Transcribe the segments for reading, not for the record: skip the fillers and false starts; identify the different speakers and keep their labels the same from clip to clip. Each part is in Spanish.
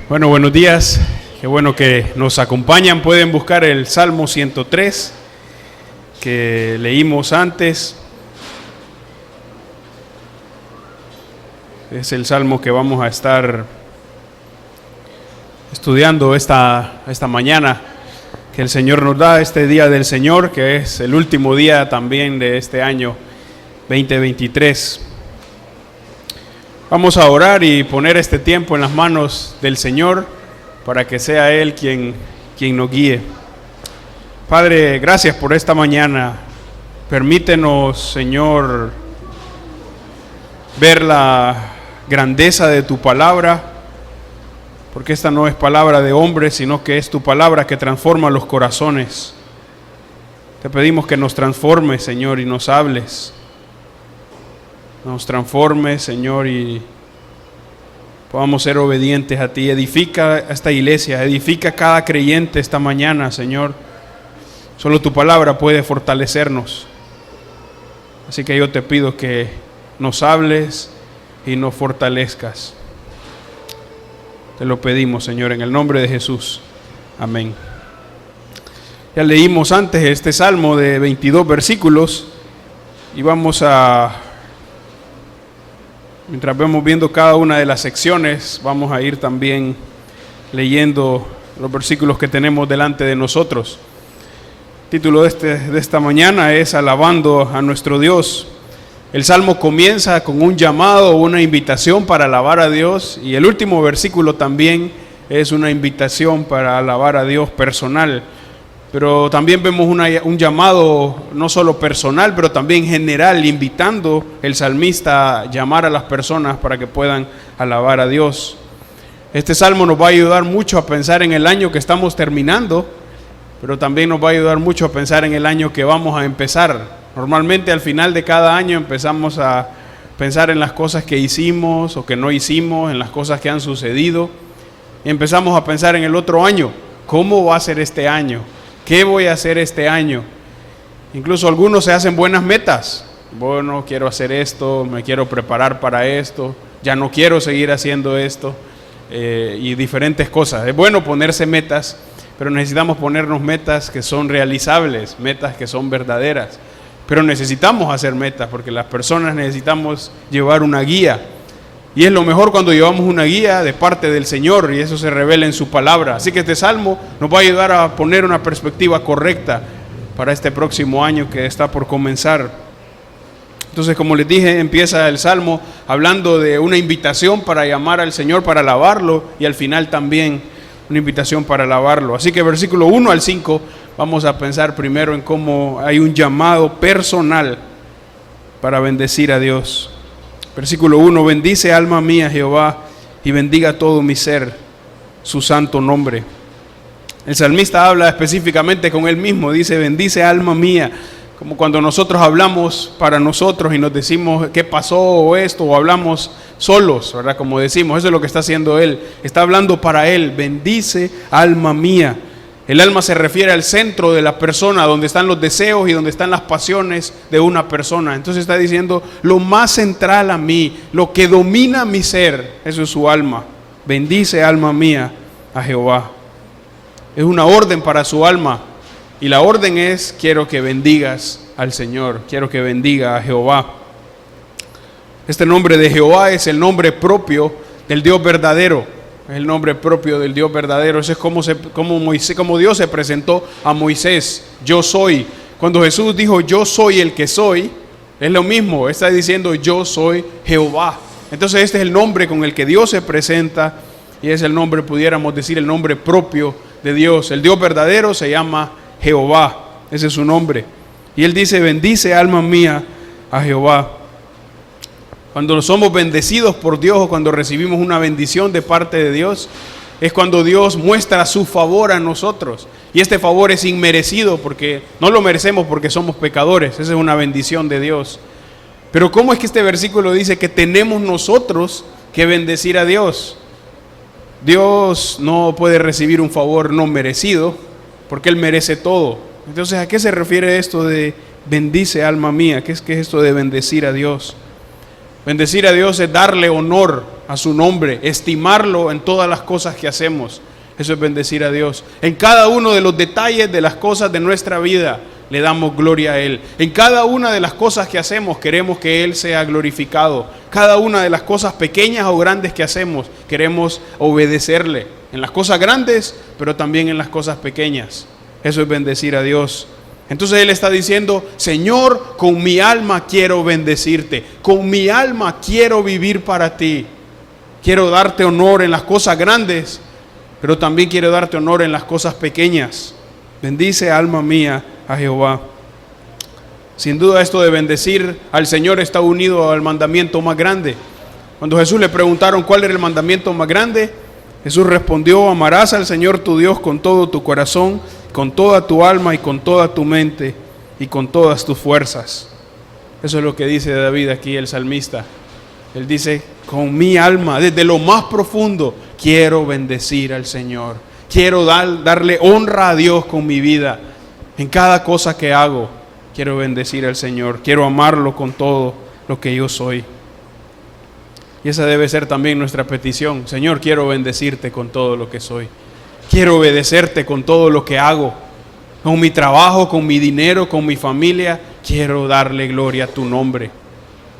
Speaker 1: Bueno, buenos días. Qué bueno que nos acompañan. Pueden buscar el Salmo 103 que leímos antes. Es el salmo que vamos a estar estudiando esta mañana, que el Señor nos da, este día del Señor, que es el último día también de este año 2023. Vamos a orar y poner este tiempo en las manos del Señor para que sea Él quien nos guíe. Padre, gracias por esta mañana. Permítenos, Señor, ver la grandeza de tu palabra, porque esta no es palabra de hombre, sino que es tu palabra que transforma los corazones. Te pedimos que nos transformes, Señor, y nos hables. Nos transformes, Señor, y podamos ser obedientes a ti. Edifica a esta iglesia, edifica a cada creyente esta mañana, Señor. Solo tu palabra puede fortalecernos. Así que yo te pido que nos hables y nos fortalezcas. Te lo pedimos, Señor, en el nombre de Jesús. Amén. Ya leímos antes este salmo de 22 versículos y vamos a, mientras vamos viendo cada una de las secciones, vamos a ir también leyendo los versículos que tenemos delante de nosotros. El título de esta mañana es Alabando a nuestro Dios. El salmo comienza con un llamado, una invitación para alabar a Dios, y el último versículo también es una invitación para alabar a Dios personal. Pero también vemos un llamado no solo personal, pero también general, invitando el salmista a llamar a las personas para que puedan alabar a Dios. Este salmo nos va a ayudar mucho a pensar en el año que estamos terminando, pero también nos va a ayudar mucho a pensar en el año que vamos a empezar. Normalmente al final de cada año empezamos a pensar en las cosas que hicimos o que no hicimos, en las cosas que han sucedido, y empezamos a pensar en el otro año. ¿Cómo va a ser este año? ¿Qué voy a hacer este año? Incluso algunos se hacen buenas metas. Bueno, quiero hacer esto, me quiero preparar para esto, ya no quiero seguir haciendo esto, y diferentes cosas. Es bueno ponerse metas, pero necesitamos ponernos metas que son realizables, metas que son verdaderas. Pero necesitamos hacer metas, porque las personas necesitamos llevar una guía. Y es lo mejor cuando llevamos una guía de parte del Señor, y eso se revela en su palabra. Así que este salmo nos va a ayudar a poner una perspectiva correcta para este próximo año que está por comenzar. Entonces, como les dije, empieza el salmo hablando de una invitación para llamar al Señor, para alabarlo, y al final también una invitación para alabarlo. Así que versículo 1 al 5, vamos a pensar primero en cómo hay un llamado personal para bendecir a Dios. Versículo 1, bendice alma mía Jehová y bendiga todo mi ser su santo nombre. El salmista habla específicamente con él mismo, dice bendice alma mía, como cuando nosotros hablamos para nosotros y nos decimos qué pasó o esto, o hablamos solos, ¿verdad? Como decimos, eso es lo que está haciendo él, está hablando para él, bendice alma mía. El alma se refiere al centro de la persona, donde están los deseos y donde están las pasiones de una persona. Entonces está diciendo lo más central a mí, lo que domina mi ser, eso es su alma. Bendice alma mía a Jehová. Es una orden para su alma, y la orden es: quiero que bendigas al Señor, quiero que bendiga a Jehová. Este nombre de Jehová es el nombre propio del Dios verdadero. Es el nombre propio del Dios verdadero. Eso es como Dios se presentó a Moisés: yo soy. Cuando Jesús dijo yo soy el que soy, es lo mismo, está diciendo yo soy Jehová. Entonces este es el nombre con el que Dios se presenta, y es el nombre, pudiéramos decir, el nombre propio de Dios. El Dios verdadero se llama Jehová, ese es su nombre. Y él dice bendice alma mía a Jehová. Cuando somos bendecidos por Dios, o cuando recibimos una bendición de parte de Dios, es cuando Dios muestra su favor a nosotros. Y este favor es inmerecido, porque no lo merecemos porque somos pecadores. Esa es una bendición de Dios. Pero ¿cómo es que este versículo dice que tenemos nosotros que bendecir a Dios? Dios no puede recibir un favor no merecido, porque Él merece todo. Entonces, ¿a qué se refiere esto de bendice alma mía? ¿Qué es esto de bendecir a Dios? Bendecir a Dios es darle honor a su nombre, estimarlo en todas las cosas que hacemos. Eso es bendecir a Dios. En cada uno de los detalles de las cosas de nuestra vida le damos gloria a Él. En cada una de las cosas que hacemos queremos que Él sea glorificado. Cada una de las cosas pequeñas o grandes que hacemos queremos obedecerle. En las cosas grandes, pero también en las cosas pequeñas. Eso es bendecir a Dios. Entonces Él está diciendo: Señor, con mi alma quiero bendecirte. Con mi alma quiero vivir para ti. Quiero darte honor en las cosas grandes, pero también quiero darte honor en las cosas pequeñas. Bendice, alma mía, a Jehová. Sin duda, esto de bendecir al Señor está unido al mandamiento más grande. Cuando Jesús le preguntaron cuál era el mandamiento más grande, Jesús respondió: amarás al Señor tu Dios con todo tu corazón, con toda tu alma y con toda tu mente y con todas tus fuerzas. Eso es lo que dice David aquí, el salmista. Él dice: con mi alma, desde lo más profundo, quiero bendecir al Señor. Quiero darle honra a Dios con mi vida. En cada cosa que hago, quiero bendecir al Señor. Quiero amarlo con todo lo que yo soy. Y esa debe ser también nuestra petición. Señor, quiero bendecirte con todo lo que soy. Quiero obedecerte con todo lo que hago. Con mi trabajo, con mi dinero, con mi familia. Quiero darle gloria a tu nombre.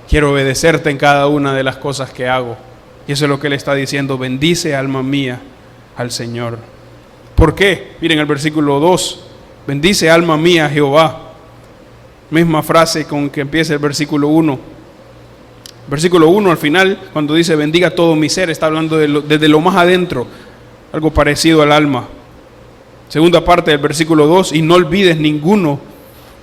Speaker 1: Quiero obedecerte en cada una de las cosas que hago. Y eso es lo que Él está diciendo: bendice, alma mía, al Señor. ¿Por qué? Miren el versículo 2. Bendice, alma mía, a Jehová. Misma frase con que empieza el versículo 1. Versículo 1 al final, cuando dice bendiga todo mi ser, está hablando desde lo más adentro, algo parecido al alma. Segunda parte del versículo 2, y no olvides ninguno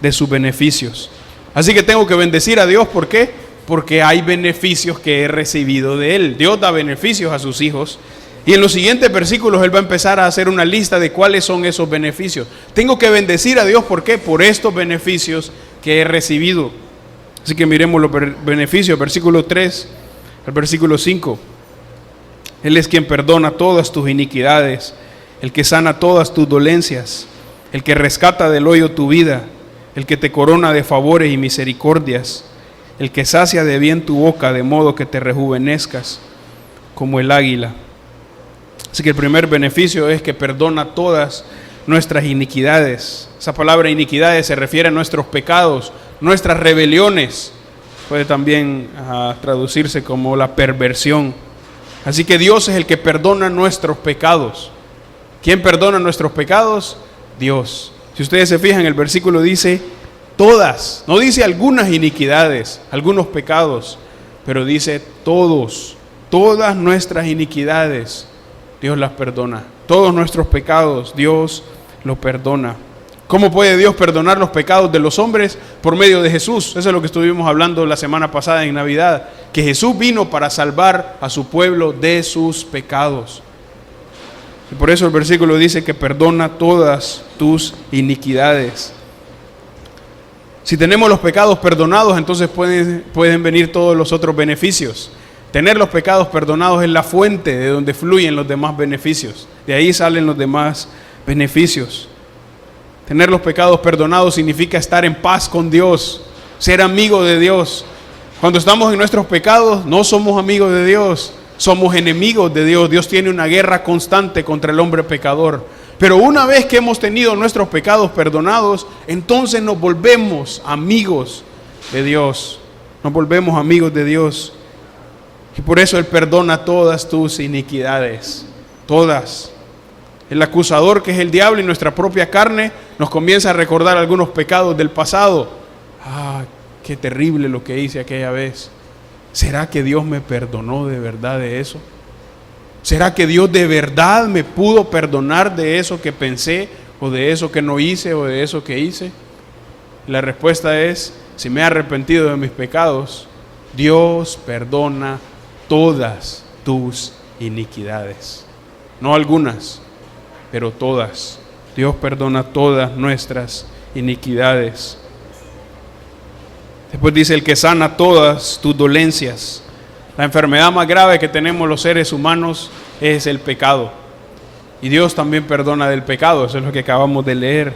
Speaker 1: de sus beneficios. Así que tengo que bendecir a Dios. ¿Por qué? Porque hay beneficios que he recibido de Él. Dios da beneficios a sus hijos. Y en los siguientes versículos Él va a empezar a hacer una lista de cuáles son esos beneficios. Tengo que bendecir a Dios. ¿Por qué? Por estos beneficios que he recibido. Así que miremos los beneficios. Versículo 3 al versículo 5. Él es quien perdona todas tus iniquidades, el que sana todas tus dolencias, el que rescata del hoyo tu vida, el que te corona de favores y misericordias, el que sacia de bien tu boca, de modo que te rejuvenezcas como el águila. Así que el primer beneficio es que perdona todas nuestras iniquidades. Esa palabra iniquidades se refiere a nuestros pecados, nuestras rebeliones. Puede también traducirse como la perversión. Así que Dios es el que perdona nuestros pecados. ¿Quién perdona nuestros pecados? Dios. Si ustedes se fijan, el versículo dice todas, no dice algunas iniquidades, algunos pecados, pero dice todos, todas nuestras iniquidades, Dios las perdona. Todos nuestros pecados, Dios los perdona. ¿Cómo puede Dios perdonar los pecados de los hombres? Por medio de Jesús. Eso es lo que estuvimos hablando la semana pasada en Navidad, que Jesús vino para salvar a su pueblo de sus pecados. Y por eso el versículo dice que perdona todas tus iniquidades. Si tenemos los pecados perdonados, entonces pueden venir todos los otros beneficios. Tener los pecados perdonados es la fuente de donde fluyen los demás beneficios. De ahí salen los demás beneficios. Tener los pecados perdonados significa estar en paz con Dios, ser amigo de Dios. Cuando estamos en nuestros pecados, no somos amigos de Dios, somos enemigos de Dios. Dios tiene una guerra constante contra el hombre pecador. Pero una vez que hemos tenido nuestros pecados perdonados, entonces nos volvemos amigos de Dios. Nos volvemos amigos de Dios. Y por eso Él perdona todas tus iniquidades, todas. El acusador, que es el diablo y nuestra propia carne, nos comienza a recordar algunos pecados del pasado. Qué terrible lo que hice aquella vez. ¿Será que Dios me perdonó de verdad de eso? ¿Será que Dios de verdad me pudo perdonar de eso que pensé, o de eso que no hice, o de eso que hice? La respuesta es: si me he arrepentido de mis pecados, Dios perdona todas tus iniquidades. No algunas, pero todas. Dios perdona todas nuestras iniquidades. Después dice: el que sana todas tus dolencias. La enfermedad más grave que tenemos los seres humanos es el pecado. Y Dios también perdona del pecado, eso es lo que acabamos de leer.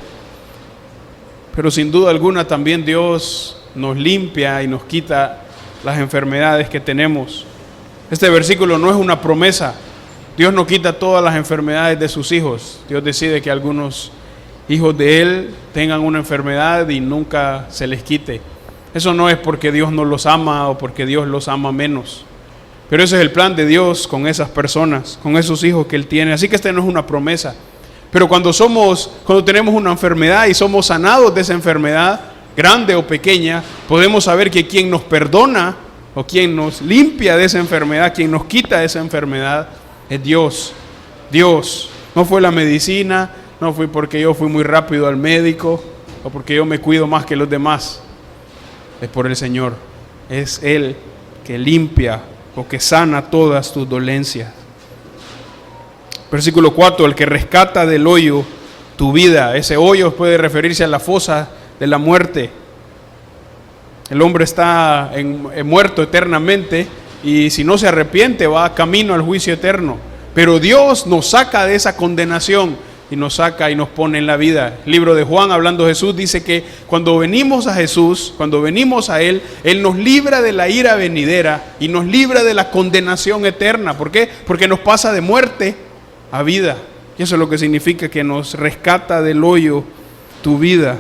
Speaker 1: Pero sin duda alguna también Dios nos limpia y nos quita las enfermedades que tenemos. Este versículo no es una promesa. Dios no quita todas las enfermedades de sus hijos. Dios decide que algunos hijos de Él tengan una enfermedad y nunca se les quite. Eso no es porque Dios no los ama o porque Dios los ama menos. Pero ese es el plan de Dios con esas personas, con esos hijos que Él tiene. Así que esta no es una promesa. Pero cuando tenemos una enfermedad y somos sanados de esa enfermedad, grande o pequeña, podemos saber que quien nos perdona o quien nos limpia de esa enfermedad, quien nos quita de esa enfermedad, es Dios. Dios. No fue la medicina, no fue porque yo fui muy rápido al médico o porque yo me cuido más que los demás. Es por el Señor. Es Él que limpia o que sana todas tus dolencias. Versículo 4, el que rescata del hoyo tu vida. Ese hoyo puede referirse a la fosa de la muerte. El hombre está muerto eternamente y si no se arrepiente va camino al juicio eterno. Pero Dios nos saca de esa condenación y nos saca y nos pone en la vida. El libro de Juan, hablando de Jesús, dice que cuando venimos a Jesús, cuando venimos a Él, Él nos libra de la ira venidera y nos libra de la condenación eterna. ¿Por qué? Porque nos pasa de muerte a vida. Y eso es lo que significa que nos rescata del hoyo tu vida.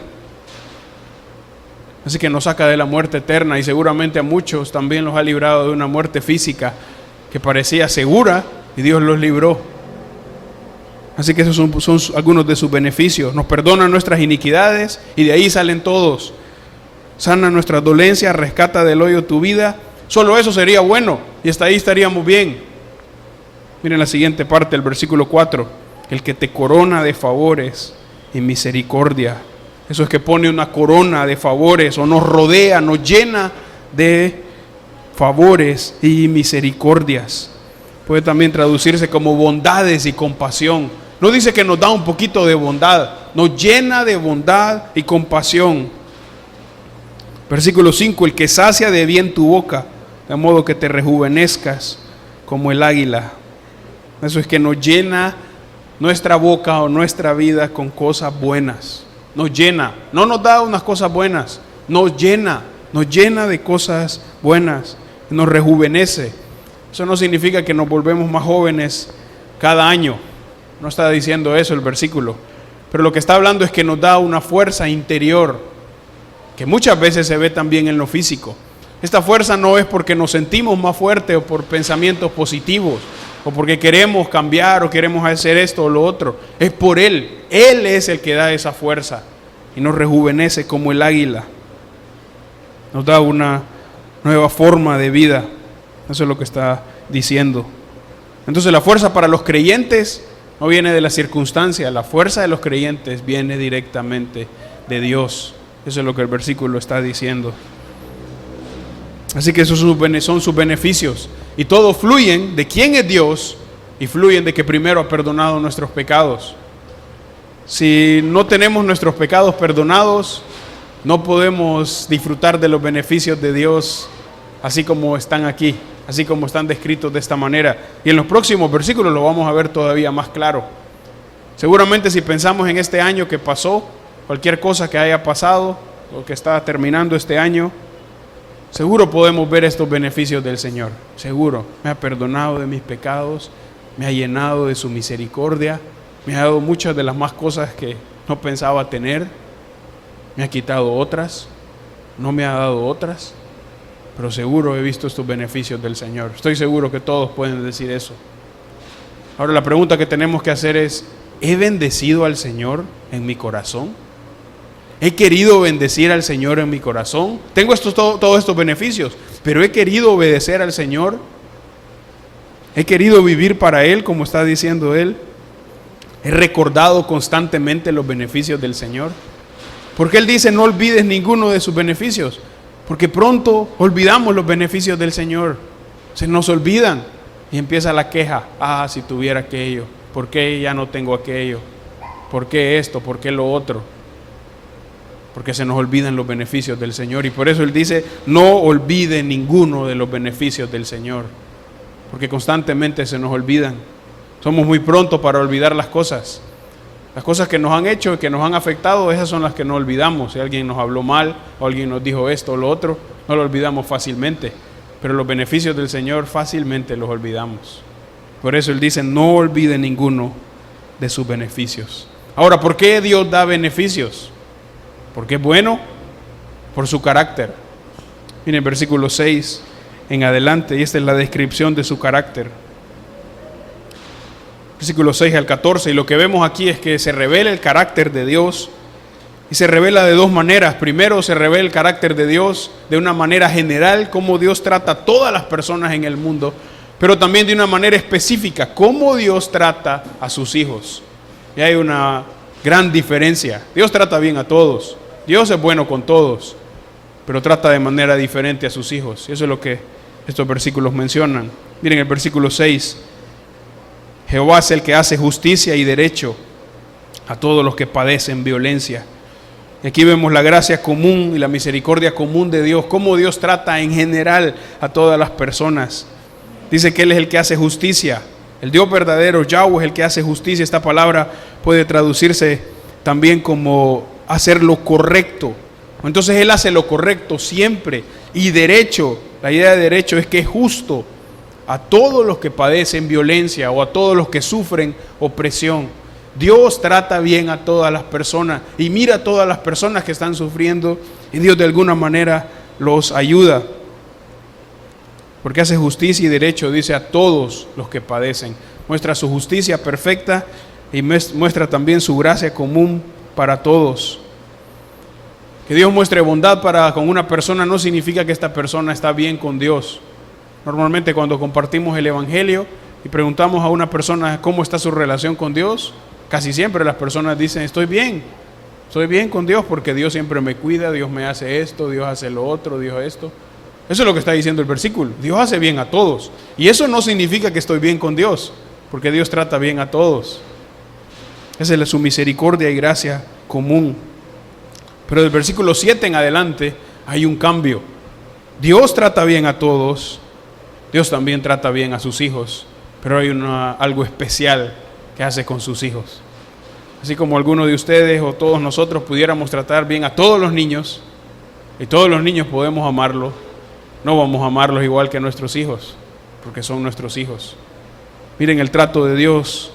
Speaker 1: Así que nos saca de la muerte eterna y seguramente a muchos también los ha librado de una muerte física que parecía segura y Dios los libró. Así que esos son algunos de sus beneficios. Nos perdona nuestras iniquidades y de ahí salen todos. Sana nuestras dolencias, rescata del hoyo tu vida. Solo eso sería bueno y hasta ahí estaríamos bien. Miren la siguiente parte del versículo 4. El que te corona de favores y misericordia. Eso es que pone una corona de favores o nos rodea, nos llena de favores y misericordias. Puede también traducirse como bondades y compasión. No dice que nos da un poquito de bondad, nos llena de bondad y compasión. Versículo 5, el que sacia de bien tu boca, de modo que te rejuvenezcas como el águila. Eso es que nos llena nuestra boca o nuestra vida con cosas buenas. Nos llena, no nos da unas cosas buenas, nos llena de cosas buenas, nos rejuvenece. Eso no significa que nos volvemos más jóvenes cada año, no está diciendo eso el versículo, pero lo que está hablando es que nos da una fuerza interior, que muchas veces se ve también en lo físico. Esta fuerza no es porque nos sentimos más fuertes o por pensamientos positivos, o porque queremos cambiar o queremos hacer esto o lo otro, es por Él. Él es el que da esa fuerza y nos rejuvenece como el águila. Nos da una nueva forma de vida. Eso es lo que está diciendo. Entonces la fuerza para los creyentes no viene de la circunstancia, la fuerza de los creyentes viene directamente de Dios. Eso es lo que el versículo está diciendo. Así que esos son sus beneficios. Y todos fluyen de quién es Dios y fluyen de que primero ha perdonado nuestros pecados. Si no tenemos nuestros pecados perdonados, no podemos disfrutar de los beneficios de Dios así como están aquí, así como están descritos de esta manera. Y en los próximos versículos lo vamos a ver todavía más claro. Seguramente si pensamos en este año que pasó, cualquier cosa que haya pasado o que está terminando este año, seguro podemos ver estos beneficios del Señor. Seguro, me ha perdonado de mis pecados, me ha llenado de su misericordia, me ha dado muchas de las más cosas que no pensaba tener, me ha quitado otras, no me ha dado otras, pero seguro he visto estos beneficios del Señor. Estoy seguro que todos pueden decir eso. Ahora la pregunta que tenemos que hacer es, ¿he bendecido al Señor en mi corazón? ¿He querido bendecir al Señor en mi corazón? Tengo todos estos beneficios, pero ¿he querido obedecer al Señor? ¿He querido vivir para Él, como está diciendo Él? ¿He recordado constantemente los beneficios del Señor? Porque Él dice, no olvides ninguno de sus beneficios, porque pronto olvidamos los beneficios del Señor. Se nos olvidan y empieza la queja. Ah, si tuviera aquello, ¿por qué ya no tengo aquello? ¿Por qué esto? ¿Por qué lo otro? Porque se nos olvidan los beneficios del Señor. Y por eso Él dice, no olvide ninguno de los beneficios del Señor. Porque constantemente se nos olvidan. Somos muy prontos para olvidar las cosas. Las cosas que nos han hecho y que nos han afectado, esas son las que no olvidamos. Si alguien nos habló mal o alguien nos dijo esto o lo otro, no lo olvidamos fácilmente. pero los beneficios del Señor fácilmente los olvidamos. Por eso Él dice, no olvide ninguno de sus beneficios. Ahora, ¿por qué Dios da beneficios? Porque es bueno, por su carácter. Miren, versículo 6 en adelante, y esta es la descripción de su carácter. Versículo 6 al 14, y lo que vemos aquí es que se revela el carácter de Dios, y se revela de dos maneras. Primero, se revela el carácter de Dios de una manera general, cómo Dios trata a todas las personas en el mundo, pero también de una manera específica, cómo Dios trata a sus hijos. Y hay una gran diferencia. Dios trata bien a todos, Dios es bueno con todos, pero trata de manera diferente a sus hijos. Y eso es lo que estos versículos mencionan. Miren el versículo 6. Jehová es el que hace justicia y derecho a todos los que padecen violencia. Y aquí vemos la gracia común y la misericordia común de Dios, cómo Dios trata en general a todas las personas. Dice que Él es el que hace justicia. El Dios verdadero, Yahweh, es el que hace justicia. Esta palabra puede traducirse también como hacer lo correcto. Entonces Él hace lo correcto siempre. Y derecho, la idea de derecho es que es justo a todos los que padecen violencia o a todos los que sufren opresión. Dios trata bien a todas las personas y mira a todas las personas que están sufriendo, y Dios de alguna manera los ayuda. Porque hace justicia y derecho, dice, a todos los que padecen. Muestra su justicia perfecta y muestra también su gracia común para todos. Que Dios muestre bondad con una persona no significa que esta persona está bien con Dios. Normalmente cuando compartimos el Evangelio y preguntamos a una persona cómo está su relación con Dios, casi siempre las personas dicen, estoy bien con Dios porque Dios siempre me cuida, Dios me hace esto, Dios hace lo otro, Dios esto. Eso es lo que está diciendo el versículo. Dios hace bien a todos. Y eso no significa que estoy bien con Dios, porque Dios trata bien a todos. Esa es su misericordia y gracia común. Pero del versículo 7 en adelante hay un cambio. Dios trata bien a todos. Dios también trata bien a sus hijos, pero hay algo especial que hace con sus hijos. Así como algunos de ustedes o todos nosotros pudiéramos tratar bien a todos los niños, y todos los niños podemos amarlos, no vamos a amarlos igual que a nuestros hijos, porque son nuestros hijos. Miren el trato de Dios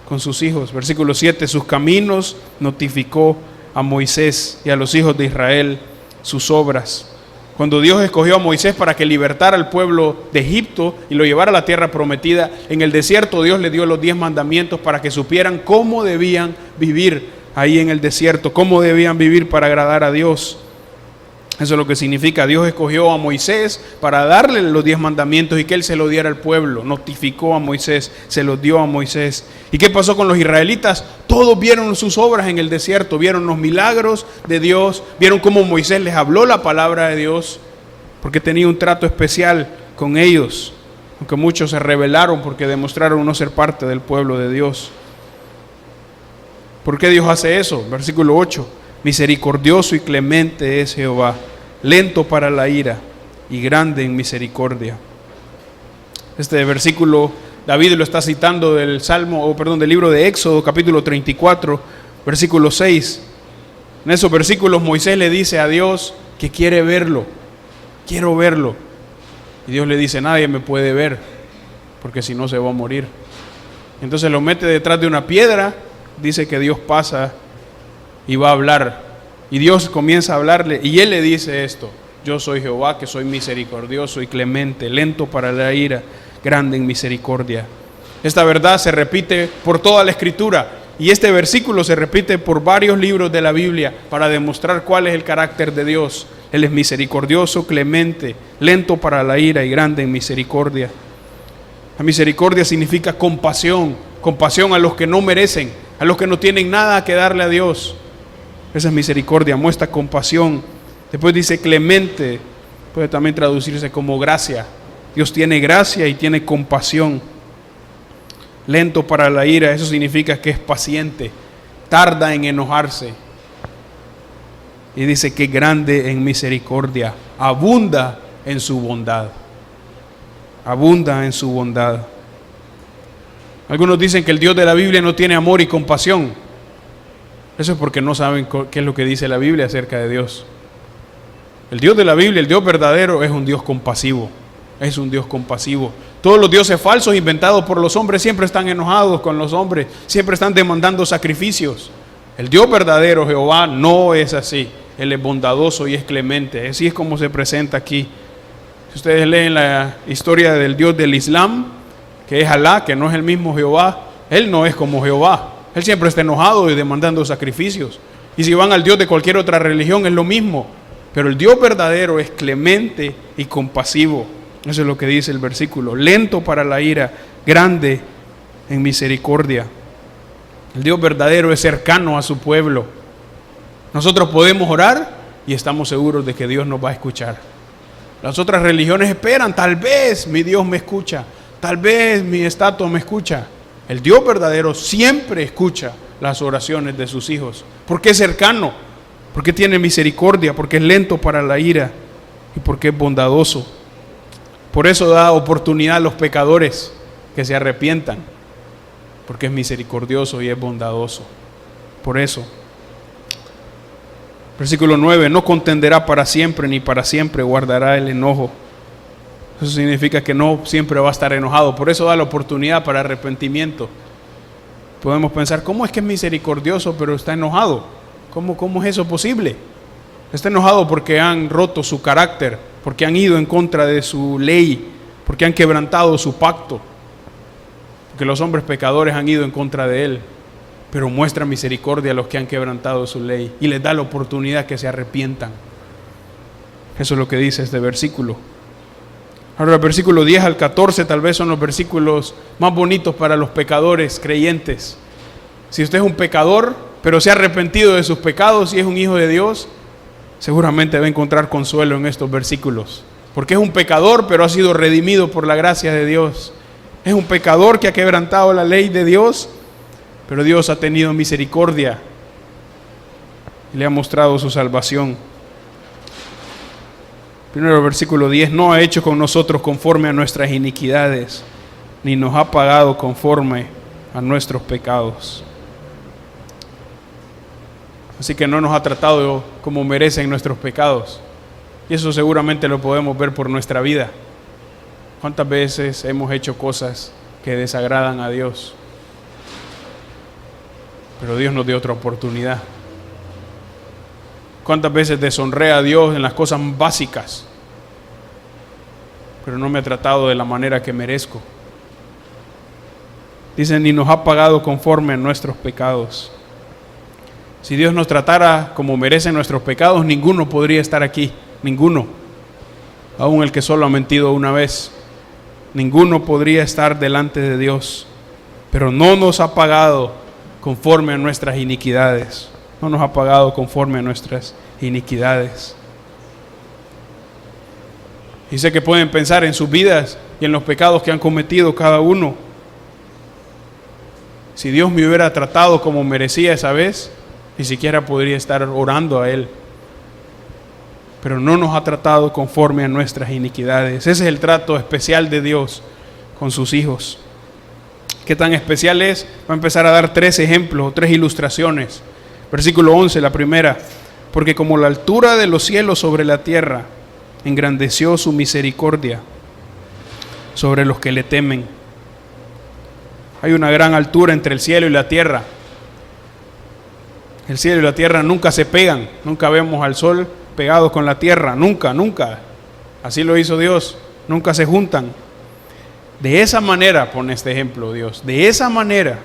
Speaker 1: con sus hijos. Versículo 7, sus caminos notificó a Moisés y a los hijos de Israel sus obras. Cuando Dios escogió a Moisés para que libertara al pueblo de Egipto y lo llevara a la tierra prometida, en el desierto Dios le dio los 10 mandamientos para que supieran cómo debían vivir ahí en el desierto, cómo debían vivir para agradar a Dios. Eso es lo que significa. Dios escogió a Moisés para darle los 10 mandamientos y que él se los diera al pueblo. Notificó a Moisés, se los dio a Moisés. ¿Y qué pasó con los israelitas? Todos vieron sus obras en el desierto, vieron los milagros de Dios, vieron cómo Moisés les habló la palabra de Dios, porque tenía un trato especial con ellos, aunque muchos se rebelaron porque demostraron no ser parte del pueblo de Dios. ¿Por qué Dios hace eso? Versículo 8. Misericordioso y clemente es Jehová, lento para la ira y grande en misericordia. Este versículo David lo está citando del del libro de Éxodo, capítulo 34, versículo 6. En esos versículos Moisés le dice a Dios que quiere verlo, quiero verlo. Y Dios le dice, nadie me puede ver, porque si no se va a morir. Entonces lo mete detrás de una piedra, dice que Dios pasa y va a hablar, y Dios comienza a hablarle, y él le dice esto: yo soy Jehová, que soy misericordioso y clemente, lento para la ira, grande en misericordia. Esta verdad se repite por toda la Escritura, y este versículo se repite por varios libros de la Biblia para demostrar cuál es el carácter de Dios. Él es misericordioso, clemente, lento para la ira y grande en misericordia. La misericordia significa compasión, compasión a los que no merecen, a los que no tienen nada que darle a Dios. Esa es misericordia, muestra compasión. Después dice clemente, puede también traducirse como gracia. Dios tiene gracia y tiene compasión. Lento para la ira, eso significa que es paciente, tarda en enojarse. Y dice que grande en misericordia, abunda en su bondad. Abunda en su bondad. Algunos dicen que el Dios de la Biblia no tiene amor y compasión. Eso es porque no saben qué es lo que dice la Biblia acerca de Dios. El Dios de la Biblia, el Dios verdadero, es un Dios compasivo. es un Dios compasivo. Todos los dioses falsos inventados por los hombres siempre están enojados con los hombres, siempre están demandando sacrificios. El Dios verdadero, Jehová, no es así. Él es bondadoso y es clemente. Así es como se presenta aquí. Si ustedes leen la historia del Dios del Islam, que es Alá, que no es el mismo Jehová, Él no es como Jehová. Él siempre está enojado y demandando sacrificios. Y si van al Dios de cualquier otra religión, es lo mismo. Pero el Dios verdadero es clemente y compasivo. Eso es lo que dice el versículo. Lento para la ira, grande en misericordia. El Dios verdadero es cercano a su pueblo. Nosotros podemos orar y estamos seguros de que Dios nos va a escuchar. Las otras religiones esperan, tal vez mi Dios me escucha, tal vez mi estatua me escucha. El Dios verdadero siempre escucha las oraciones de sus hijos, porque es cercano, porque tiene misericordia, porque es lento para la ira y porque es bondadoso. Por eso da oportunidad a los pecadores que se arrepientan, porque es misericordioso y es bondadoso. Por eso. Versículo 9, no contenderá para siempre, ni para siempre guardará el enojo. Eso significa que no siempre va a estar enojado. Por eso da la oportunidad para arrepentimiento. Podemos pensar, ¿cómo es que es misericordioso pero está enojado? ¿Cómo es eso posible? Está enojado porque han roto su carácter, porque han ido en contra de su ley, porque han quebrantado su pacto, porque los hombres pecadores han ido en contra de Él. Pero muestra misericordia a los que han quebrantado su ley y les da la oportunidad que se arrepientan. Eso es lo que dice este versículo. Ahora el versículo 10 al 14 tal vez son los versículos más bonitos para los pecadores creyentes. Si usted es un pecador, pero se ha arrepentido de sus pecados y es un hijo de Dios, seguramente va a encontrar consuelo en estos versículos. Porque es un pecador, pero ha sido redimido por la gracia de Dios. Es un pecador que ha quebrantado la ley de Dios, pero Dios ha tenido misericordia y le ha mostrado su salvación. Primero, versículo 10, no ha hecho con nosotros conforme a nuestras iniquidades, ni nos ha pagado conforme a nuestros pecados. Así que no nos ha tratado como merecen nuestros pecados. Y eso seguramente lo podemos ver por nuestra vida. ¿Cuántas veces hemos hecho cosas que desagradan a Dios? Pero Dios nos dio otra oportunidad. ¿Cuántas veces deshonré a Dios en las cosas básicas? Pero no me ha tratado de la manera que merezco. Dicen, ni nos ha pagado conforme a nuestros pecados. Si Dios nos tratara como merecen nuestros pecados, ninguno podría estar aquí. Ninguno. Aún el que solo ha mentido una vez. Ninguno podría estar delante de Dios. Pero no nos ha pagado conforme a nuestras iniquidades. No nos ha pagado conforme a nuestras iniquidades. Y sé que pueden pensar en sus vidas y en los pecados que han cometido cada uno. Si Dios me hubiera tratado como merecía esa vez, ni siquiera podría estar orando a Él. Pero no nos ha tratado conforme a nuestras iniquidades. Ese es el trato especial de Dios con sus hijos. ¿Qué tan especial es? Va a empezar a dar 3 ejemplos o 3 ilustraciones. Versículo 11, la primera. Porque como la altura de los cielos sobre la tierra, engrandeció su misericordia sobre los que le temen. Hay una gran altura entre el cielo y la tierra. El cielo y la tierra nunca se pegan. Nunca vemos al sol pegado con la tierra. Nunca, nunca. Así lo hizo Dios. Nunca se juntan. De esa manera, pone este ejemplo Dios, de esa manera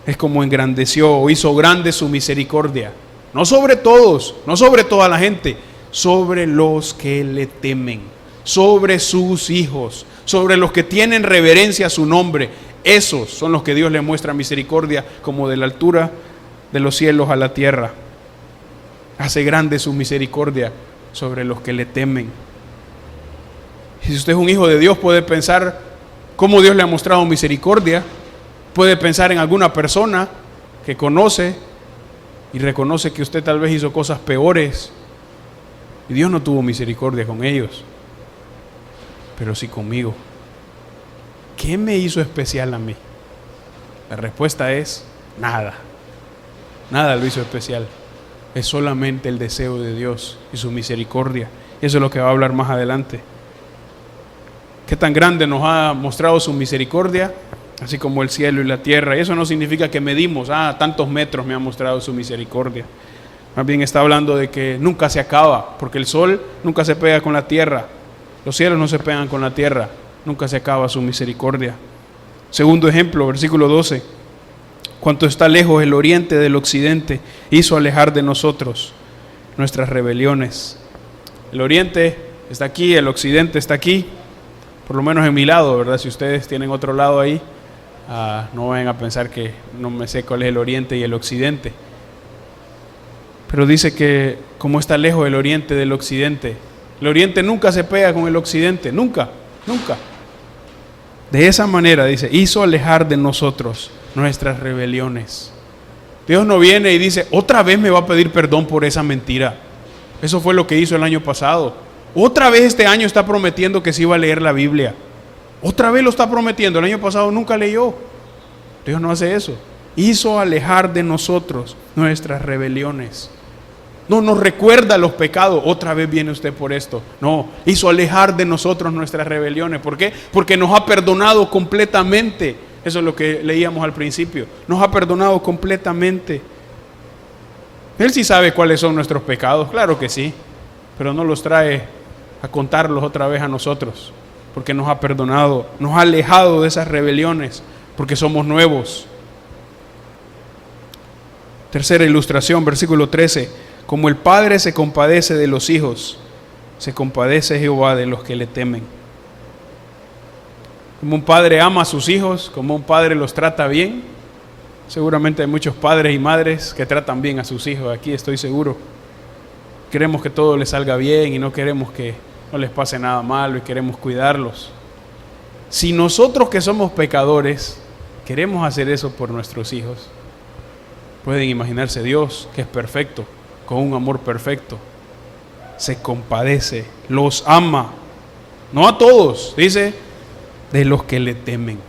Speaker 1: es como engrandeció o hizo grande su misericordia. No sobre todos, no sobre toda la gente, sobre los que le temen, sobre sus hijos, sobre los que tienen reverencia a su nombre. Esos son los que Dios le muestra misericordia, como de la altura de los cielos a la tierra. Hace grande su misericordia sobre los que le temen. Si usted es un hijo de Dios, puede pensar cómo Dios le ha mostrado misericordia. Puede pensar en alguna persona que conoce y reconoce que usted tal vez hizo cosas peores y Dios no tuvo misericordia con ellos, pero sí conmigo. ¿Qué me hizo especial a mí? La respuesta es nada. Nada lo hizo especial. Es solamente el deseo de Dios y su misericordia. Eso es lo que va a hablar más adelante. qué tan grande nos ha mostrado su misericordia, así como el cielo y la tierra. Y eso no significa que medimos, tantos metros me ha mostrado su misericordia. Más bien está hablando de que nunca se acaba, porque el sol nunca se pega con la tierra, los cielos no se pegan con la tierra, nunca se acaba su misericordia. Segundo ejemplo, versículo 12. Cuanto está lejos el oriente del occidente, hizo alejar de nosotros nuestras rebeliones. El oriente está aquí, el occidente está aquí, por lo menos en mi lado, ¿verdad? Si ustedes tienen otro lado ahí, no vayan a pensar que no me sé cuál es el oriente y el occidente. Pero dice que como está lejos el oriente del occidente, el oriente nunca se pega con el occidente, nunca, nunca. De esa manera, dice, hizo alejar de nosotros nuestras rebeliones. Dios no viene y dice, otra vez me va a pedir perdón por esa mentira. Eso fue lo que hizo el año pasado. Otra vez este año está prometiendo que se iba a leer la Biblia. Otra vez lo está prometiendo. El año pasado nunca leyó. Dios no hace eso. Hizo alejar de nosotros nuestras rebeliones. No nos recuerda los pecados. Otra vez viene usted por esto. No, hizo alejar de nosotros nuestras rebeliones. ¿Por qué? Porque nos ha perdonado completamente. Eso es lo que leíamos al principio. Nos ha perdonado completamente. Él sí sabe cuáles son nuestros pecados, claro que sí, pero no los trae a contarlos otra vez a nosotros, porque nos ha perdonado, nos ha alejado de esas rebeliones, porque somos nuevos. Tercera ilustración, versículo 13. Como el Padre se compadece de los hijos, se compadece Jehová de los que le temen. Como un padre ama a sus hijos, como un padre los trata bien. Seguramente hay muchos padres y madres que tratan bien a sus hijos, aquí estoy seguro. Queremos que todo les salga bien y no queremos que no les pase nada malo y queremos cuidarlos. Si nosotros que somos pecadores queremos hacer eso por nuestros hijos, pueden imaginarse Dios, que es perfecto, con un amor perfecto, se compadece, los ama, no a todos, dice, de los que le temen.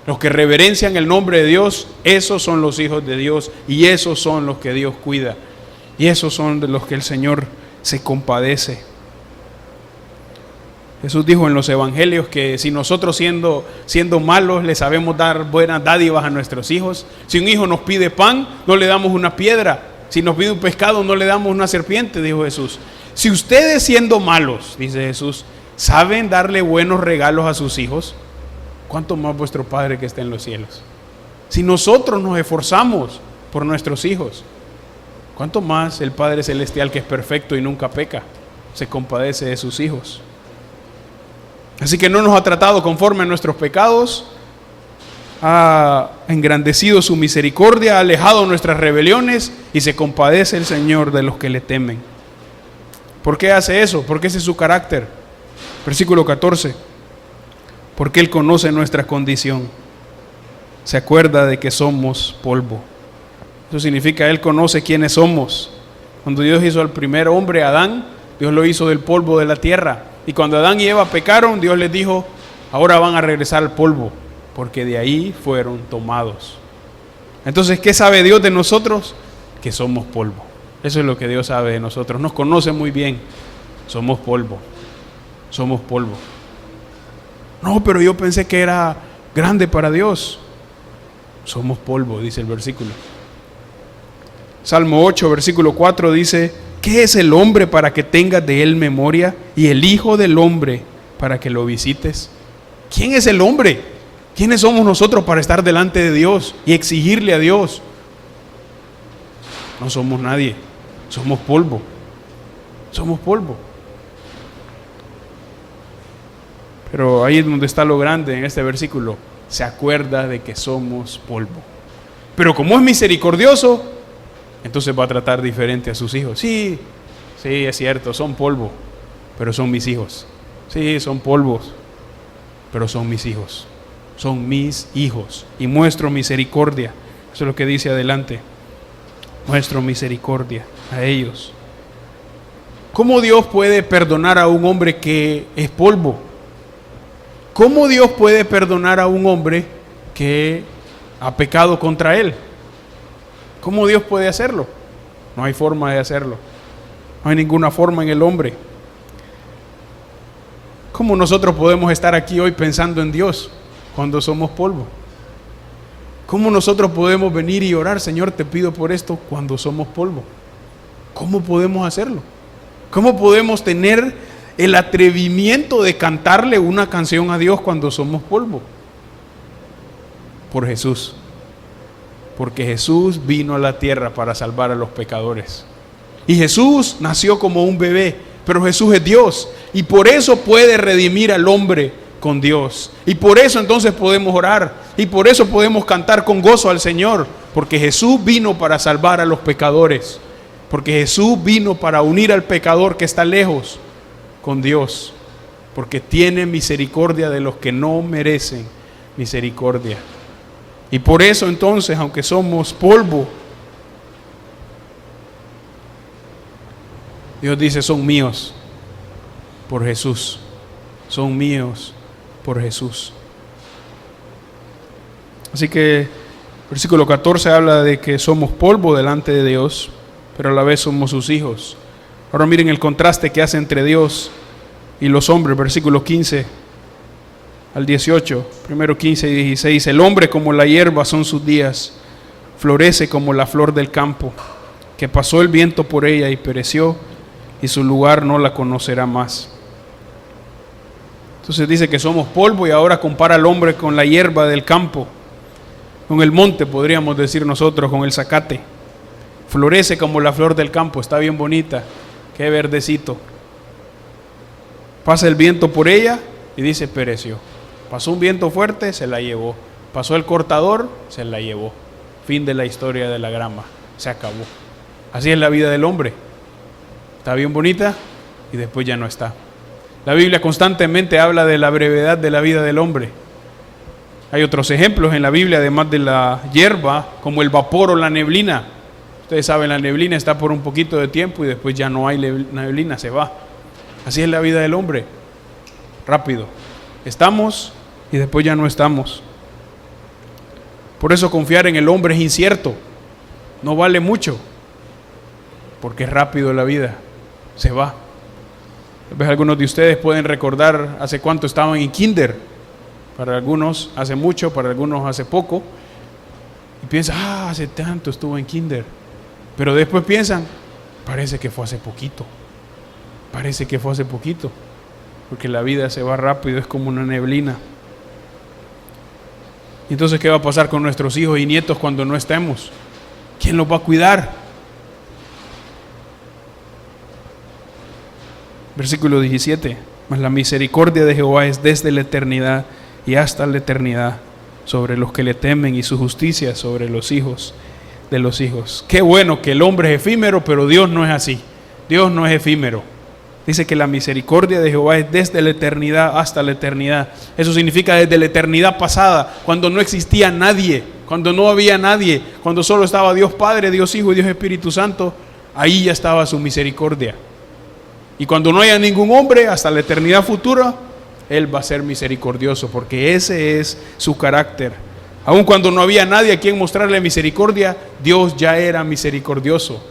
Speaker 1: Los que reverencian el nombre de Dios, esos son los hijos de Dios y esos son los que Dios cuida y esos son de los que el Señor se compadece. Jesús dijo en los evangelios que si nosotros siendo malos le sabemos dar buenas dádivas a nuestros hijos, si un hijo nos pide pan, no le damos una piedra, si nos pide un pescado, no le damos una serpiente, dijo Jesús. Si ustedes siendo malos, dice Jesús, saben darle buenos regalos a sus hijos, ¿cuánto más vuestro Padre que está en los cielos? Si nosotros nos esforzamos por nuestros hijos, ¿cuánto más el Padre Celestial, que es perfecto y nunca peca, se compadece de sus hijos? Así que no nos ha tratado conforme a nuestros pecados, ha engrandecido su misericordia, ha alejado nuestras rebeliones y se compadece el Señor de los que le temen. ¿Por qué hace eso? Porque ese es su carácter. Versículo 14. Porque Él conoce nuestra condición, se acuerda de que somos polvo. Eso significa Él conoce quiénes somos. Cuando Dios hizo al primer hombre, Adán, Dios lo hizo del polvo de la tierra. Y cuando Adán y Eva pecaron, Dios les dijo, ahora van a regresar al polvo, porque de ahí fueron tomados. Entonces, ¿qué sabe Dios de nosotros? Que somos polvo. Eso es lo que Dios sabe de nosotros. Nos conoce muy bien. Somos polvo. Somos polvo. No, pero yo pensé que era grande para Dios. Somos polvo, dice el versículo. Salmo 8, versículo 4 dice, ¿qué es el hombre para que tengas de él memoria? Y el hijo del hombre para que lo visites. ¿Quién es el hombre? ¿Quiénes somos nosotros para estar delante de Dios y exigirle a Dios? No somos nadie, somos polvo. Somos polvo. Pero ahí es donde está lo grande en este versículo. Se acuerda de que somos polvo. Pero como es misericordioso, entonces va a tratar diferente a sus hijos. Sí, es cierto, son polvo, pero son mis hijos. Sí, son polvos, pero son mis hijos. Son mis hijos. Y muestro misericordia. Eso es lo que dice adelante. Muestro misericordia a ellos. ¿Cómo Dios puede perdonar a un hombre que es polvo? ¿Cómo Dios puede perdonar a un hombre que ha pecado contra Él? ¿Cómo Dios puede hacerlo? No hay forma de hacerlo. No hay ninguna forma en el hombre. ¿Cómo nosotros podemos estar aquí hoy pensando en Dios cuando somos polvo? ¿Cómo nosotros podemos venir y orar, Señor, te pido por esto, cuando somos polvo? ¿Cómo podemos hacerlo? ¿Cómo podemos tener el atrevimiento de cantarle una canción a Dios cuando somos polvo? Por Jesús. Porque Jesús vino a la tierra para salvar a los pecadores. Y Jesús nació como un bebé, pero Jesús es Dios. Y por eso puede redimir al hombre con Dios. Y por eso entonces podemos orar. Y por eso podemos cantar con gozo al Señor. Porque Jesús vino para salvar a los pecadores. Porque Jesús vino para unir al pecador que está lejos con Dios. Porque tiene misericordia de los que no merecen misericordia. Y por eso entonces, aunque somos polvo, Dios dice, son míos por Jesús. Son míos por Jesús. Así que versículo 14 habla de que somos polvo delante de Dios, pero a la vez somos sus hijos. Ahora miren el contraste que hace entre Dios y los hombres, versículo 15 al 18, primero 15 y 16. El hombre como la hierba son sus días, florece como la flor del campo, que pasó el viento por ella y pereció, y su lugar no la conocerá más. Entonces dice que somos polvo y ahora compara al hombre con la hierba del campo, con el monte, podríamos decir nosotros, con el zacate. Florece como la flor del campo, está bien bonita, qué verdecito. Pasa el viento por ella y dice pereció. Pasó un viento fuerte, se la llevó. Pasó el cortador, se la llevó. Fin de la historia de la grama, se acabó. Así es la vida del hombre. Está bien bonita y después ya no está. La Biblia constantemente habla de la brevedad de la vida del hombre. Hay otros ejemplos en la Biblia, además de la hierba, como el vapor o la neblina. Ustedes saben, la neblina está por un poquito de tiempo y después ya no hay neblina, se va. Así es la vida del hombre, rápido. Estamos y después ya no estamos. Por eso confiar en el hombre es incierto, no vale mucho, porque es rápido la vida, se va. Tal vez algunos de ustedes pueden recordar hace cuánto estaban en kinder. Para algunos hace mucho, para algunos hace poco. Y piensan, hace tanto estuvo en kinder. Pero después piensan, parece que fue hace poquito. Parece que fue hace poquito. Porque la vida se va rápido, es como una neblina. Y entonces, ¿qué va a pasar con nuestros hijos y nietos cuando no estemos? ¿Quién los va a cuidar? Versículo 17. Mas la misericordia de Jehová es desde la eternidad y hasta la eternidad sobre los que le temen, y su justicia sobre los hijos de los hijos. Qué bueno que el hombre es efímero, pero Dios no es así. Dios no es efímero. Dice que la misericordia de Jehová es desde la eternidad hasta la eternidad. Eso significa desde la eternidad pasada, cuando no existía nadie, cuando no había nadie, cuando solo estaba Dios Padre, Dios Hijo y Dios Espíritu Santo. Ahí ya estaba su misericordia. Y cuando no haya ningún hombre, hasta la eternidad futura, Él va a ser misericordioso, porque ese es su carácter. Aun cuando no había nadie a quien mostrarle misericordia, Dios ya era misericordioso.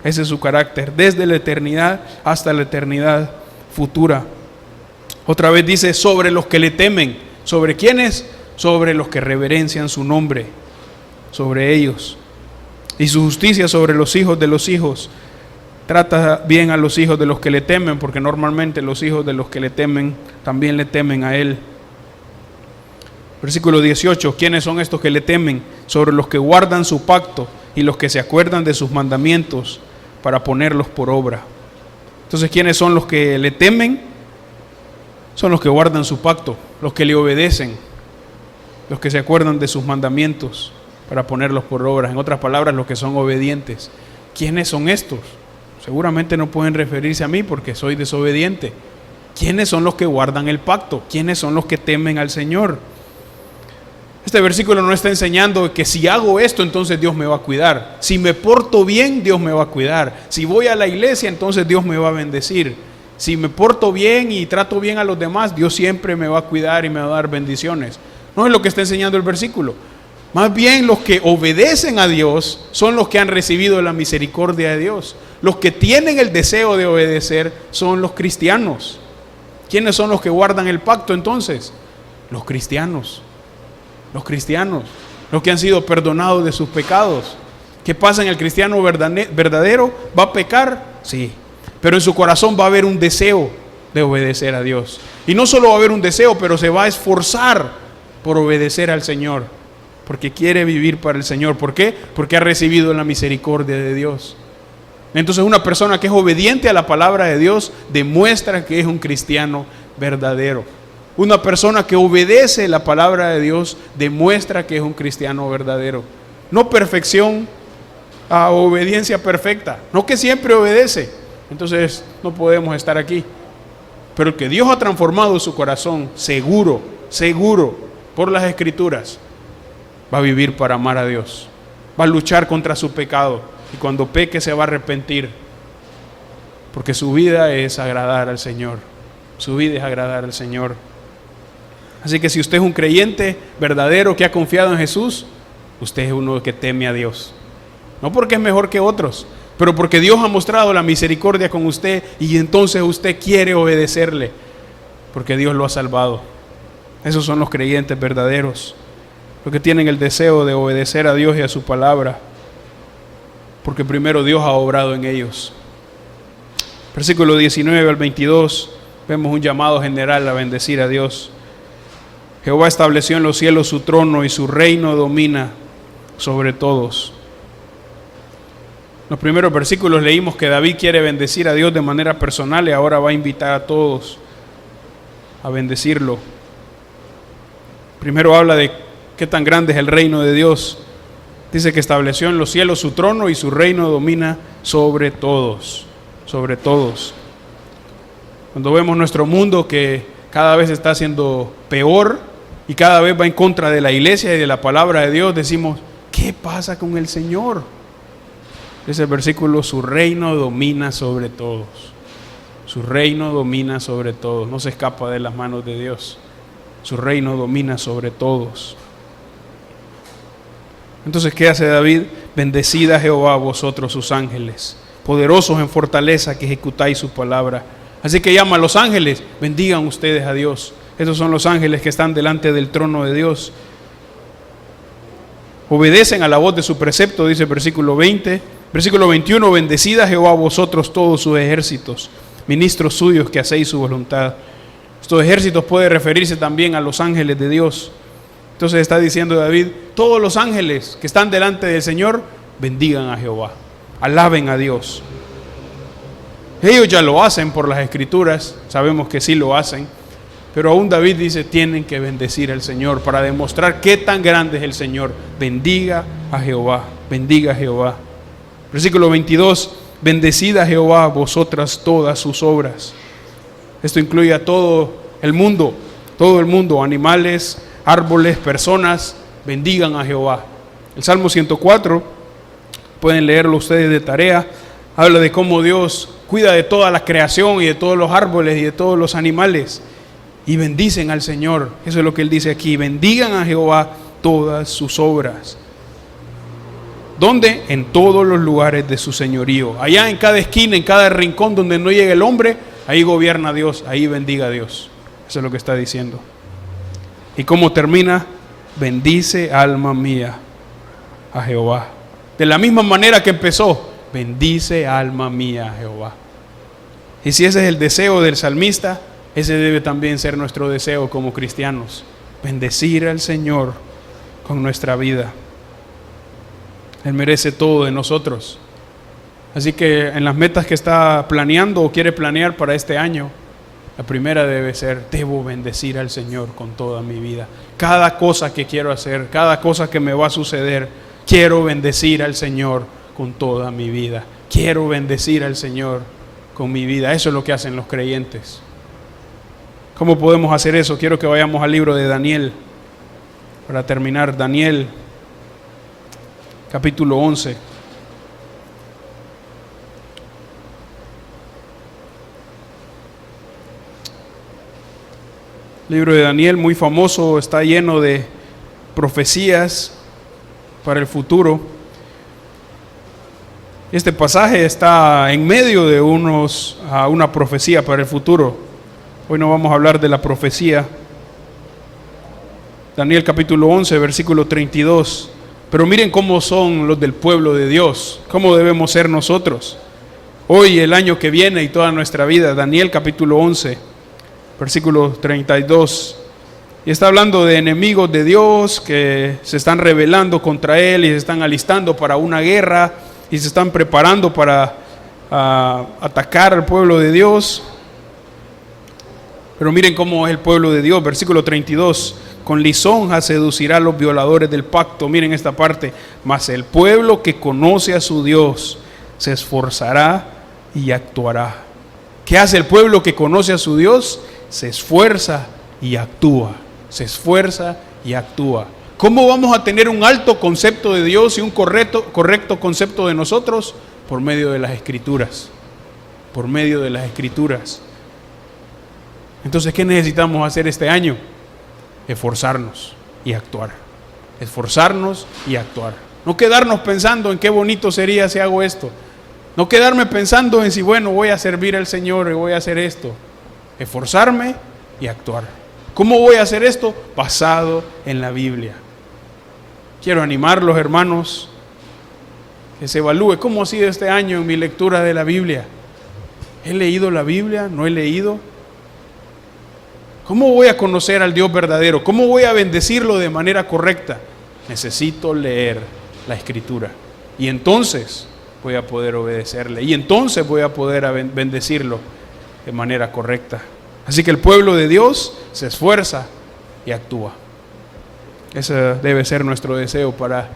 Speaker 1: Ese es su carácter, desde la eternidad hasta la eternidad futura. Otra vez dice, sobre los que le temen. ¿Sobre quiénes? Sobre los que reverencian su nombre, sobre ellos. Y su justicia sobre los hijos de los hijos. Trata bien a los hijos de los que le temen, porque normalmente los hijos de los que le temen también le temen a Él. Versículo 18, ¿quiénes son estos que le temen? Sobre los que guardan su pacto y los que se acuerdan de sus mandamientos para ponerlos por obra. Entonces, ¿quiénes son los que le temen? Son los que guardan su pacto, los que le obedecen, los que se acuerdan de sus mandamientos para ponerlos por obra. En otras palabras, los que son obedientes. ¿Quiénes son estos? Seguramente no pueden referirse a mí porque soy desobediente. ¿Quiénes son los que guardan el pacto? ¿Quiénes son los que temen al Señor? Este versículo no está enseñando que si hago esto, entonces Dios me va a cuidar. Si me porto bien, Dios me va a cuidar. Si voy a la iglesia, entonces Dios me va a bendecir. Si me porto bien y trato bien a los demás, Dios siempre me va a cuidar y me va a dar bendiciones. No es lo que está enseñando el versículo. Más bien los que obedecen a Dios son los que han recibido la misericordia de Dios. Los que tienen el deseo de obedecer son los cristianos. ¿Quiénes son los que guardan el pacto entonces? Los cristianos, los que han sido perdonados de sus pecados. ¿Qué pasa en el cristiano verdadero? ¿Va a pecar? Sí, pero en su corazón va a haber un deseo de obedecer a Dios. Y no solo va a haber un deseo, pero se va a esforzar por obedecer al Señor, porque quiere vivir para el Señor. ¿Por qué? Porque ha recibido la misericordia de Dios. Entonces una persona que es obediente a la palabra de Dios demuestra que es un cristiano verdadero. Una persona que obedece la palabra de Dios demuestra que es un cristiano verdadero. No perfección a obediencia perfecta, no que siempre obedece. Entonces no podemos estar aquí. Pero el que Dios ha transformado su corazón, seguro por las Escrituras, va a vivir para amar a Dios, va a luchar contra su pecado. Y cuando peque se va a arrepentir, porque su vida es agradar al Señor. Su vida es agradar al Señor. Así que si usted es un creyente verdadero que ha confiado en Jesús, usted es uno que teme a Dios. No porque es mejor que otros, pero porque Dios ha mostrado la misericordia con usted y entonces usted quiere obedecerle, porque Dios lo ha salvado. Esos son los creyentes verdaderos, los que tienen el deseo de obedecer a Dios y a su palabra, porque primero Dios ha obrado en ellos. Versículo 19 al 22, vemos un llamado general a bendecir a Dios. Jehová estableció en los cielos su trono y su reino domina sobre todos. Los primeros versículos leímos que David quiere bendecir a Dios de manera personal y ahora va a invitar a todos a bendecirlo. Primero habla de qué tan grande es el reino de Dios. Dice que estableció en los cielos su trono y su reino domina sobre todos, sobre todos. Cuando vemos nuestro mundo que cada vez está siendo peor y cada vez va en contra de la iglesia y de la palabra de Dios, decimos, ¿qué pasa con el Señor? Ese versículo, su reino domina sobre todos. Su reino domina sobre todos. No se escapa de las manos de Dios. Su reino domina sobre todos. Entonces, ¿qué hace David? Bendecid a Jehová vosotros sus ángeles, poderosos en fortaleza que ejecutáis su palabra. Así que llama a los ángeles, bendigan ustedes a Dios. Estos son los ángeles que están delante del trono de Dios. Obedecen a la voz de su precepto, dice el versículo 20. Versículo 21, bendecid a Jehová vosotros todos sus ejércitos, ministros suyos que hacéis su voluntad. Estos ejércitos puede referirse también a los ángeles de Dios. Entonces está diciendo David, todos los ángeles que están delante del Señor, bendigan a Jehová, alaben a Dios. Ellos ya lo hacen por las Escrituras, sabemos que sí lo hacen, pero aún David dice, tienen que bendecir al Señor para demostrar qué tan grande es el Señor. Bendiga a Jehová, bendiga a Jehová. Versículo 22, bendecid a Jehová vosotras todas sus obras. Esto incluye a todo el mundo, animales, árboles, personas, bendigan a Jehová. El Salmo 104, pueden leerlo ustedes de tarea, habla de cómo Dios cuida de toda la creación y de todos los árboles y de todos los animales y bendicen al Señor. Eso es lo que él dice aquí, bendigan a Jehová todas sus obras. ¿Dónde? En todos los lugares de su señorío. Allá en cada esquina, en cada rincón donde no llega el hombre, ahí gobierna Dios, ahí bendiga a Dios. Eso es lo que está diciendo. ¿Y cómo termina? Bendice, alma mía, a Jehová. De la misma manera que empezó, bendice, alma mía, a Jehová. Y si ese es el deseo del salmista, ese debe también ser nuestro deseo como cristianos. Bendecir al Señor con nuestra vida. Él merece todo de nosotros. Así que en las metas que está planeando o quiere planear para este año, la primera debe ser, debo bendecir al Señor con toda mi vida. Cada cosa que quiero hacer, cada cosa que me va a suceder, quiero bendecir al Señor con toda mi vida. Quiero bendecir al Señor con mi vida. Eso es lo que hacen los creyentes. ¿Cómo podemos hacer eso? Quiero que vayamos al libro de Daniel. Para terminar, Daniel, capítulo 11. El libro de Daniel, muy famoso, está lleno de profecías para el futuro. Este pasaje está en medio de una profecía para el futuro. Hoy no vamos a hablar de la profecía. Daniel capítulo 11, versículo 32. Pero miren cómo son los del pueblo de Dios, cómo debemos ser nosotros. Hoy, el año que viene y toda nuestra vida. Daniel capítulo 11, versículo 32. Y está hablando de enemigos de Dios que se están rebelando contra Él y se están alistando para una guerra y se están preparando para atacar al pueblo de Dios. Pero miren cómo es el pueblo de Dios, versículo 32. Con lisonja seducirá a los violadores del pacto. Miren esta parte. Mas el pueblo que conoce a su Dios se esforzará y actuará. ¿Qué hace el pueblo que conoce a su Dios? Se esfuerza y actúa. Se esfuerza y actúa. ¿Cómo vamos a tener un alto concepto de Dios y un correcto concepto de nosotros? Por medio de las Escrituras. Por medio de las Escrituras. Entonces, ¿qué necesitamos hacer este año? Esforzarnos y actuar. Esforzarnos y actuar. No quedarnos pensando en qué bonito sería si hago esto. No quedarme pensando en si, bueno, voy a servir al Señor y voy a hacer esto. Esforzarme y actuar. ¿Cómo voy a hacer esto? Basado en la Biblia. Quiero animarlos, hermanos, que se evalúe cómo ha sido este año en mi lectura de la Biblia. ¿He leído la Biblia? ¿No he leído? ¿Cómo voy a conocer al Dios verdadero? ¿Cómo voy a bendecirlo de manera correcta? Necesito leer la Escritura. Y entonces voy a poder obedecerle. Y entonces voy a poder bendecirlo de manera correcta. Así que el pueblo de Dios se esfuerza y actúa. Ese debe ser nuestro deseo para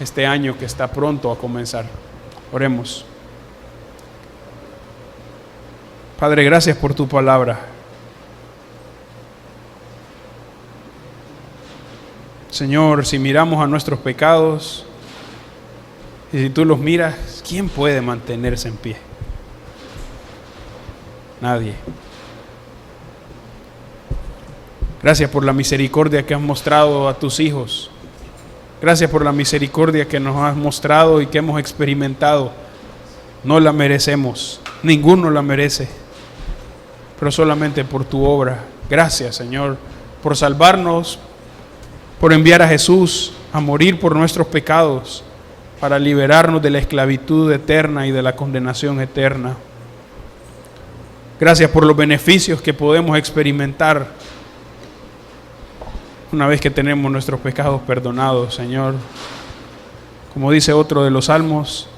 Speaker 1: este año que está pronto a comenzar. Oremos. Padre, gracias por tu palabra. Señor, si miramos a nuestros pecados y si tú los miras, ¿quién puede mantenerse en pie? Nadie. Gracias por la misericordia que has mostrado a tus hijos. Gracias por la misericordia que nos has mostrado y que hemos experimentado. No la merecemos, ninguno la merece, pero solamente por tu obra. Gracias, Señor, por salvarnos, por enviar a Jesús a morir por nuestros pecados, para liberarnos de la esclavitud eterna y de la condenación eterna. Gracias por los beneficios que podemos experimentar una vez que tenemos nuestros pecados perdonados, Señor. Como dice otro de los salmos,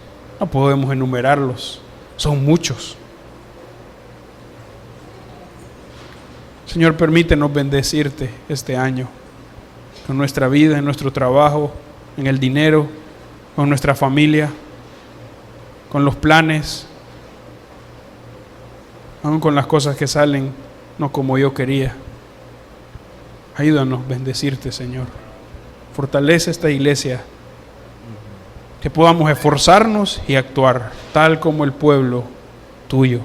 Speaker 1: no podemos enumerarlos, son muchos. Señor, permítenos bendecirte este año, con nuestra vida, en nuestro trabajo, en el dinero, con nuestra familia, con los planes, aún con las cosas que salen no como yo quería. Ayúdanos a bendecirte, Señor. Fortalece esta iglesia, que podamos esforzarnos y actuar tal como el pueblo tuyo.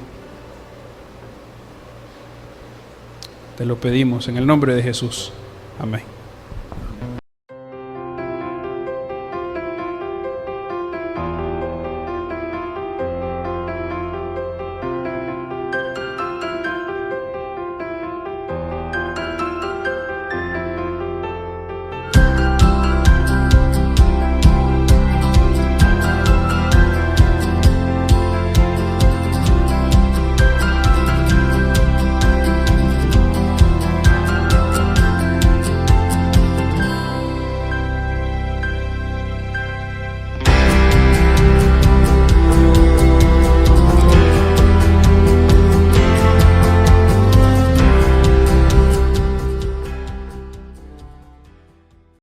Speaker 1: Te lo pedimos en el nombre de Jesús. Amén.